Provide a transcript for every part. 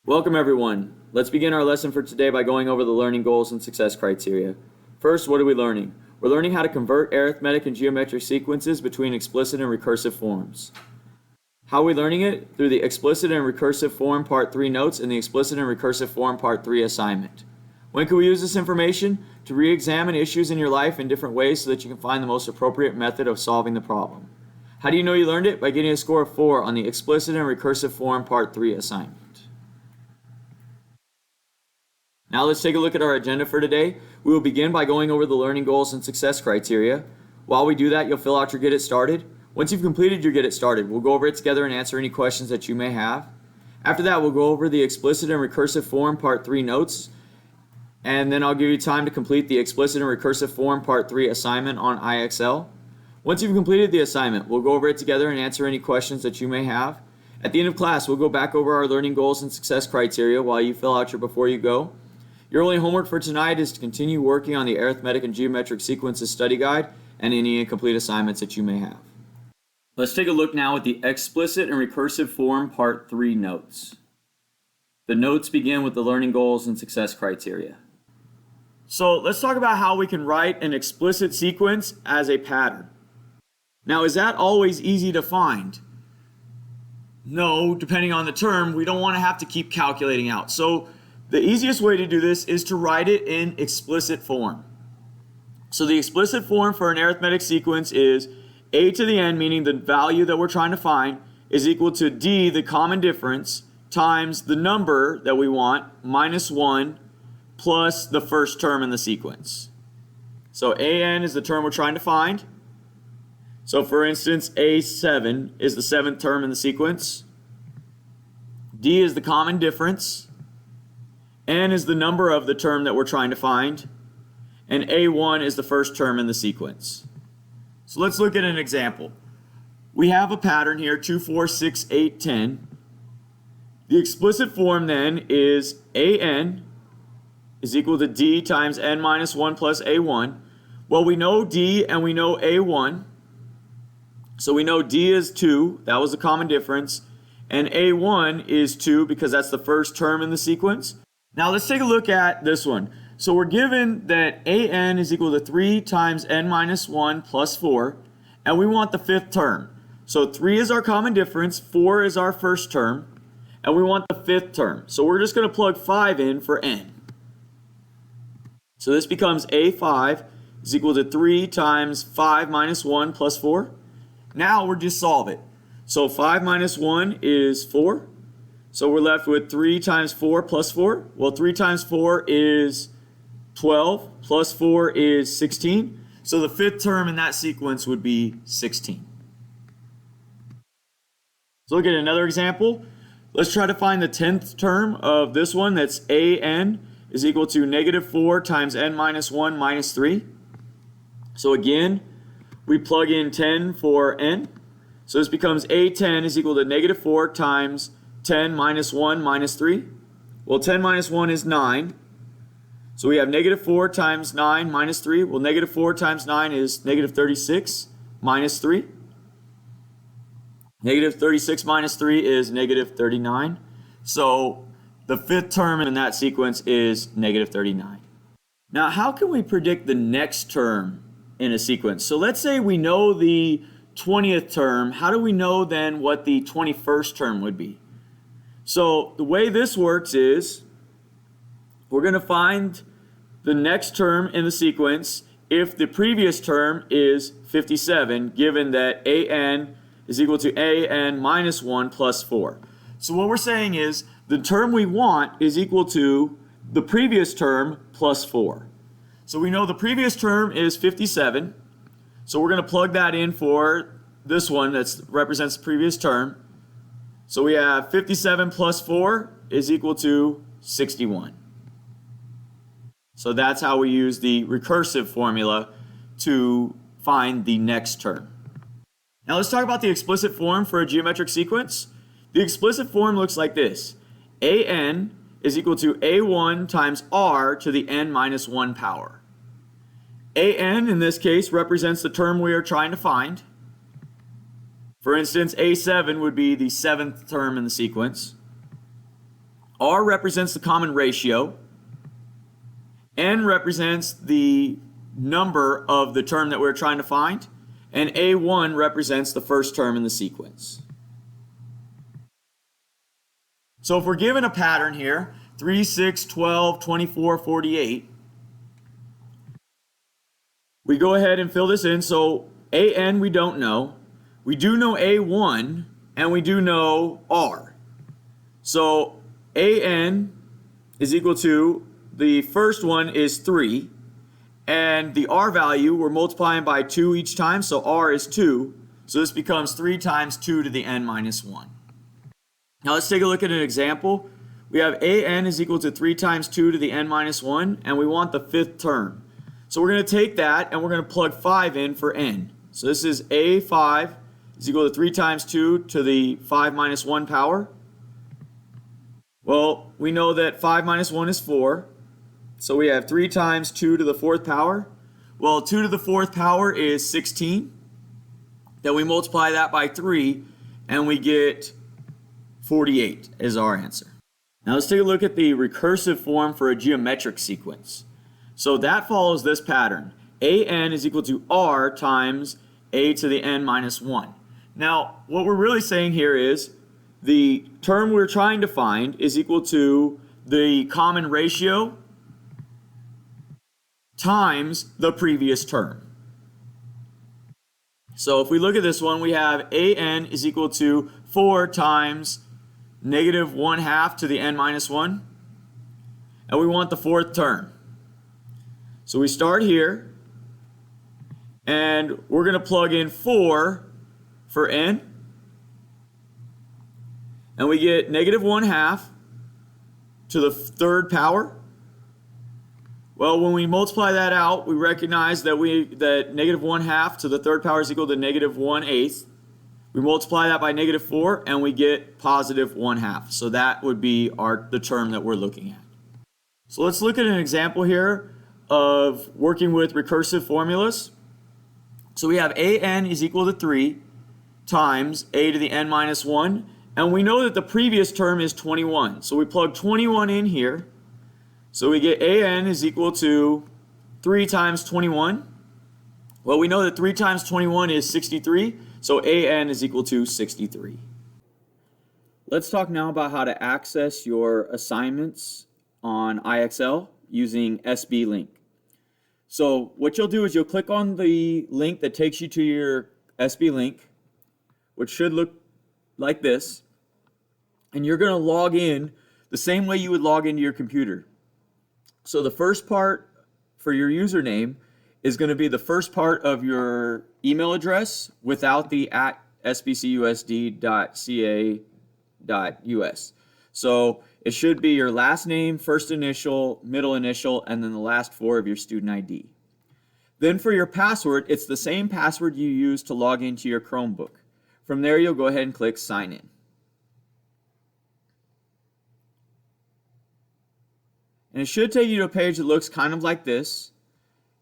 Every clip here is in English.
Welcome everyone. Let's begin our lesson for today by going over the learning goals and success criteria. First, what are we learning? We're learning how to convert arithmetic and geometric sequences between explicit and recursive forms. How are we learning it? Through the explicit and recursive form part 3 notes and the explicit and recursive form part 3 assignment. When can we use this information? To re-examine issues in your life in different ways so that you can find the most appropriate method of solving the problem. How do you know you learned it? By getting a score of 4 on the explicit and recursive form part 3 assignment. Now let's take a look at our agenda for today. We will begin by going over the learning goals and success criteria. While we do that, you'll fill out your Get It Started. Once you've completed your Get It Started, we'll go over it together and answer any questions that you may have. After that, we'll go over the explicit and recursive form part 3 notes, and then I'll give you time to complete the explicit and recursive form part 3 assignment on IXL. Once you've completed the assignment, we'll go over it together and answer any questions that you may have. At the end of class, we'll go back over our learning goals and success criteria while you fill out your Before You Go. Your only homework for tonight is to continue working on the arithmetic and geometric sequences study guide and any incomplete assignments that you may have. Let's take a look now at the explicit and recursive form part 3 notes. The notes begin with the learning goals and success criteria. So let's talk about how we can write an explicit sequence as a pattern. Now, is that always easy to find? No, depending on the term, we don't want to have to keep calculating out. So the easiest way to do this is to write it in explicit form. So the explicit form for an arithmetic sequence is a to the n, meaning the value that we're trying to find, is equal to d, the common difference, times the number that we want, minus 1, plus the first term in the sequence. So an is the term we're trying to find. So for instance, a7 is the 7th term in the sequence. D is the common difference. N is the number of the term that we're trying to find, and A1 is the first term in the sequence. So let's look at an example. We have a pattern here, 2, 4, 6, 8, 10. The explicit form then is AN is equal to D times N minus 1 plus A1. Well, we know D and we know A1. So we know D is 2, that was the common difference, and A1 is 2 because that's the first term in the sequence. Now let's take a look at this one. So we're given that AN is equal to 3 times n minus 1 plus 4, and we want the 5th term. So 3 is our common difference, 4 is our first term, and we want the 5th term. So we're just going to plug 5 in for n. So this becomes A5 is equal to 3 times 5 minus 1 plus 4. Now we're just solve it. So 5 minus 1 is 4. So we're left with 3 times 4 plus 4. Well, 3 times 4 is 12, plus 4 is 16. So the 5th term in that sequence would be 16. So look at another example. Let's try to find the 10th term of this one. That's AN is equal to negative 4 times n minus 1 minus 3. So again, we plug in 10 for n. So this becomes A10 is equal to negative 4 times 10 minus 1 minus 3. Well, 10 minus 1 is 9. So we have negative 4 times 9 minus 3. Well, negative 4 times 9 is negative 36 minus 3. Negative 36 minus 3 is negative 39. So the 5th term in that sequence is negative 39. Now, how can we predict the next term in a sequence? So let's say we know the 20th term. How do we know then what the 21st term would be? So the way this works is we're going to find the next term in the sequence if the previous term is 57, given that AN is equal to AN minus 1 plus 4. So what we're saying is the term we want is equal to the previous term plus 4. So we know the previous term is 57. So we're going to plug that in for this one that represents the previous term. So we have 57 plus 4 is equal to 61. So that's how we use the recursive formula to find the next term. Now let's talk about the explicit form for a geometric sequence. The explicit form looks like this. AN is equal to A1 times R to the n minus 1 power. AN in this case represents the term we are trying to find. For instance, A7 would be the 7th term in the sequence. R represents the common ratio, N represents the number of the term that we're trying to find, and A1 represents the first term in the sequence. So if we're given a pattern here, 3, 6, 12, 24, 48, we go ahead and fill this in. So AN we don't know. We do know A1, and we do know R. So AN is equal to, the first one is 3, and the R value, we're multiplying by 2 each time, so R is 2. So this becomes 3 times 2 to the n minus 1. Now let's take a look at an example. We have AN is equal to 3 times 2 to the n minus 1, and we want the fifth term. So we're going to take that, and we're going to plug 5 in for n. So this is A5 is equal to 3 times 2 to the 5 minus 1 power. Well, we know that 5 minus 1 is 4. So we have 3 times 2 to the 4th power. Well, 2 to the 4th power is 16. Then we multiply that by 3, and we get 48 is our answer. Now let's take a look at the recursive form for a geometric sequence. So that follows this pattern. AN is equal to R times A to the n minus 1. Now, what we're really saying here is the term we're trying to find is equal to the common ratio times the previous term. So if we look at this one, we have AN is equal to 4 times negative 1/2 to the n minus 1. And we want the fourth term. So we start here, and we're going to plug in 4 for n. And we get negative 1/2 to the third power. Well, when we multiply that out, we recognize that negative 1/2 to the third power is equal to negative 1/8. We multiply that by negative 4, and we get positive 1/2. So that would be the term that we're looking at. So let's look at an example here of working with recursive formulas. So we have AN is equal to 3 times A to the n minus 1. And we know that the previous term is 21. So we plug 21 in here. So we get AN is equal to 3 times 21. Well, we know that 3 times 21 is 63. So AN is equal to 63. Let's talk now about how to access your assignments on IXL using SB Link. So what you'll do is you'll click on the link that takes you to your SB Link, which should look like this, and you're going to log in the same way you would log into your computer. So the first part for your username is going to be the first part of your email address without the @sbcusd.ca.us. So it should be your last name, first initial, middle initial, and then the last 4 of your student ID. Then for your password, it's the same password you use to log into your Chromebook. From there, you'll go ahead and click Sign In. And it should take you to a page that looks kind of like this.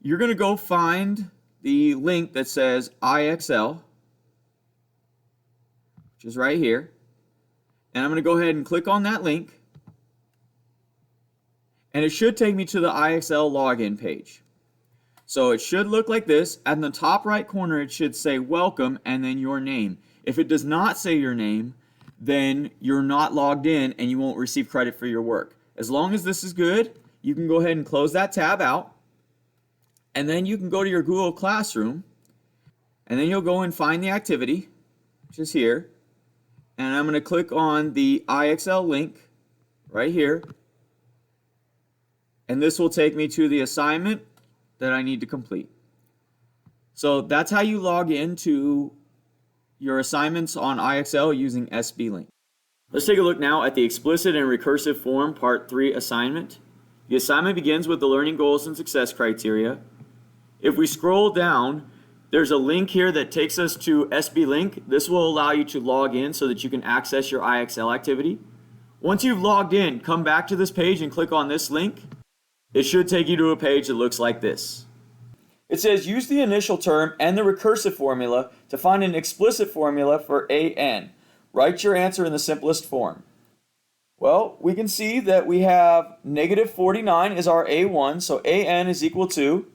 You're going to go find the link that says IXL, which is right here. And I'm going to go ahead and click on that link. And it should take me to the IXL login page. So it should look like this. At the top right corner, it should say welcome and then your name. If it does not say your name, then you're not logged in and you won't receive credit for your work. As long as this is good, you can go ahead and close that tab out. And then you can go to your Google Classroom. And then you'll go and find the activity, which is here. And I'm going to click on the IXL link right here. And this will take me to the assignment that I need to complete. So that's how you log into your assignments on IXL using SB Link. Let's take a look now at the explicit and recursive form part 3 assignment. The assignment begins with the learning goals and success criteria. If we scroll down, there's a link here that takes us to SB Link. This will allow you to log in so that you can access your IXL activity. Once you've logged in, come back to this page and click on this link. It should take you to a page that looks like this. It says use the initial term and the recursive formula to find an explicit formula for AN. Write your answer in the simplest form. Well, we can see that we have negative 49 is our A1, so AN is equal to,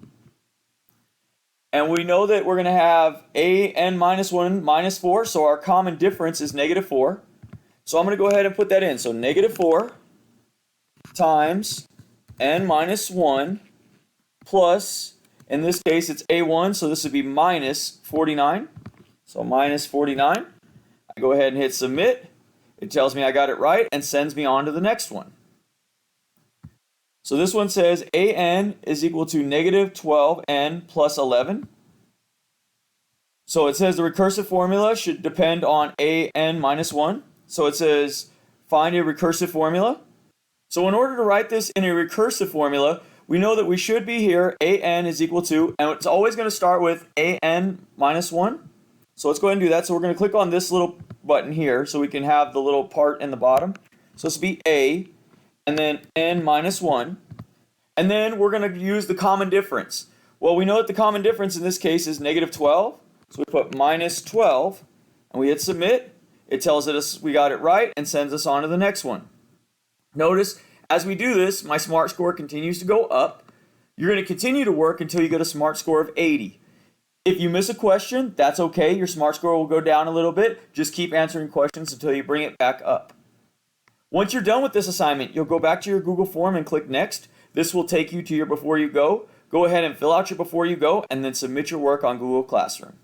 and we know that we're going to have AN minus 1 minus 4, so our common difference is negative 4. So I'm going to go ahead and put that in. So negative 4 times N minus 1 plus, in this case it's A1, so this would be minus 49. So minus 49. I go ahead and hit submit. It tells me I got it right and sends me on to the next one. So this one says AN is equal to negative 12N plus 11. So it says the recursive formula should depend on AN minus 1. So it says find a recursive formula. So in order to write this in a recursive formula, we know that we should be here AN is equal to, and it's always going to start with AN minus 1. So let's go ahead and do that. So we're going to click on this little button here so we can have the little part in the bottom. So this will be A, and then N minus 1. And then we're going to use the common difference. Well, we know that the common difference in this case is negative 12. So we put minus 12, and we hit submit. It tells us we got it right and sends us on to the next one. Notice, as we do this, my SMART score continues to go up. You're going to continue to work until you get a SMART score of 80. If you miss a question, that's okay. Your SMART score will go down a little bit. Just keep answering questions until you bring it back up. Once you're done with this assignment, you'll go back to your Google form and click Next. This will take you to your Before You Go. Go ahead and fill out your Before You Go and then submit your work on Google Classroom.